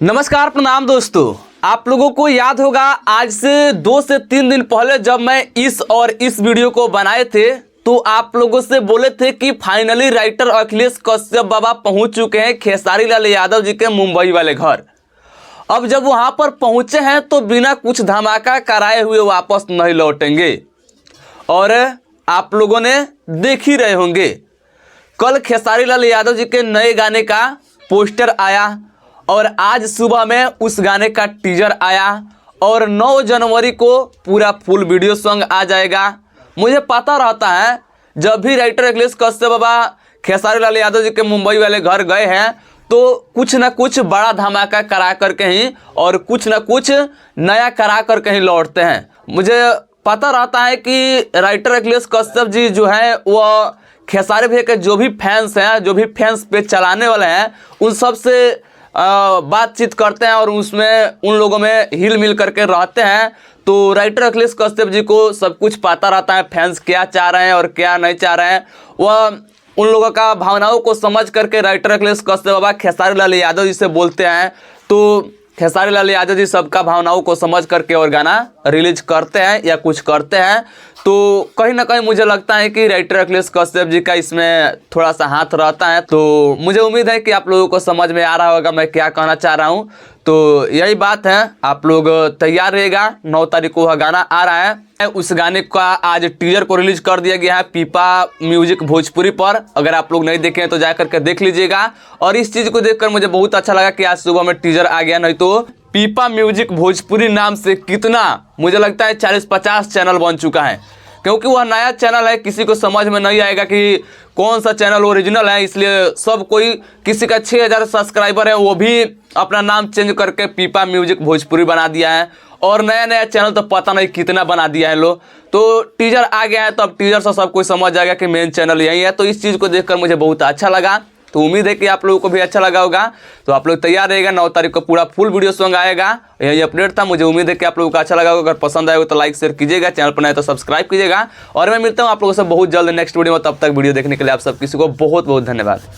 नमस्कार, प्रणाम दोस्तों। आप लोगों को याद होगा आज से 2 से 3 दिन पहले जब मैं इस वीडियो को बनाए थे तो आप लोगों से बोले थे कि फाइनली राइटर अखिलेश कश्यप बाबा पहुंच चुके हैं खेसारी लाल यादव जी के मुंबई वाले घर। अब जब वहां पर पहुंचे हैं तो बिना कुछ धमाका कराए हुए वापस नहीं लौटेंगे और आप लोगों ने देख ही रहे होंगे। कल खेसारी लाल यादव जी के नए गाने का पोस्टर आया और आज सुबह में उस गाने का टीजर आया और 9 जनवरी को पूरा फुल वीडियो सॉन्ग आ जाएगा। मुझे पता रहता है जब भी राइटर अखिलेश कश्यप बाबा खेसारी लाल यादव जी के मुंबई वाले घर गए हैं तो कुछ ना कुछ बड़ा धमाका करा कर कहीं और कुछ ना कुछ नया करा कर कहीं लौटते हैं। मुझे पता रहता है कि राइटर अखिलेश कश्यप जी जो है वह खेसारी भैया के जो भी फैंस हैं, जो भी फैंस पेज चलाने वाले हैं, उन सब से बातचीत करते हैं और उसमें उन लोगों में हिल मिल करके रहते हैं। तो राइटर अखिलेश कश्यप जी को सब कुछ पता रहता है, फैंस क्या चाह रहे हैं और क्या नहीं चाह रहे हैं। वह उन लोगों का भावनाओं को समझ करके राइटर अखिलेश कश्यप बाबा खेसारी लाल यादव जी से बोलते हैं। तो खेसारी लाल यादव जी सबका भावनाओं को समझ करके और गाना रिलीज करते हैं या कुछ करते हैं। तो कहीं ना कहीं मुझे लगता है कि राइटर अखिलेश कश्यप जी का इसमें थोड़ा सा हाथ रहता है। तो मुझे उम्मीद है कि आप लोगों को समझ में आ रहा होगा मैं क्या कहना चाह रहा हूँ। तो यही बात है, आप लोग तैयार रहेगा। 9 तारीख को वह गाना आ रहा है। उस गाने का आज टीजर को रिलीज कर दिया गया है पीपा म्यूजिक भोजपुरी पर। अगर आप लोग नहीं देखे हैं तो जा करके देख लीजिएगा। और इस चीज़ को देखकर मुझे बहुत अच्छा लगा कि आज सुबह में टीजर आ गया। नहीं तो पीपा म्यूजिक भोजपुरी नाम से कितना मुझे लगता है 40-50 चैनल बन चुका है, क्योंकि वह नया चैनल है। किसी को समझ में नहीं आएगा कि कौन सा चैनल ओरिजिनल है, इसलिए सब कोई, किसी का 6000 सब्सक्राइबर है वो भी अपना नाम चेंज करके पीपा म्यूजिक भोजपुरी बना दिया है। और नया नया चैनल तो पता नहीं कितना बना दिया है लोग। तो टीजर आ गया है तो अब टीजर से सब कोई समझ जाएगा कि मेन चैनल यही है। तो इस चीज़ को देखकर मुझे बहुत अच्छा लगा। तो उम्मीद है कि आप लोगों को भी अच्छा लगा होगा। तो आप लोग तैयार रहेगा, 9 तारीख को पूरा फुल वीडियो सॉन्ग आएगा। यही अपडेट था। मुझे उम्मीद है कि आप लोगों को अच्छा लगा होगा। अगर पसंद आएगा तो लाइक शेयर कीजिएगा, चैनल पर नए तो सब्सक्राइब कीजिएगा। और मैं मिलता हूँ आप लोगों से बहुत जल्द नेक्स्ट वीडियो में। तब तक वीडियो देखने के लिए आप सब किसी को बहुत बहुत धन्यवाद।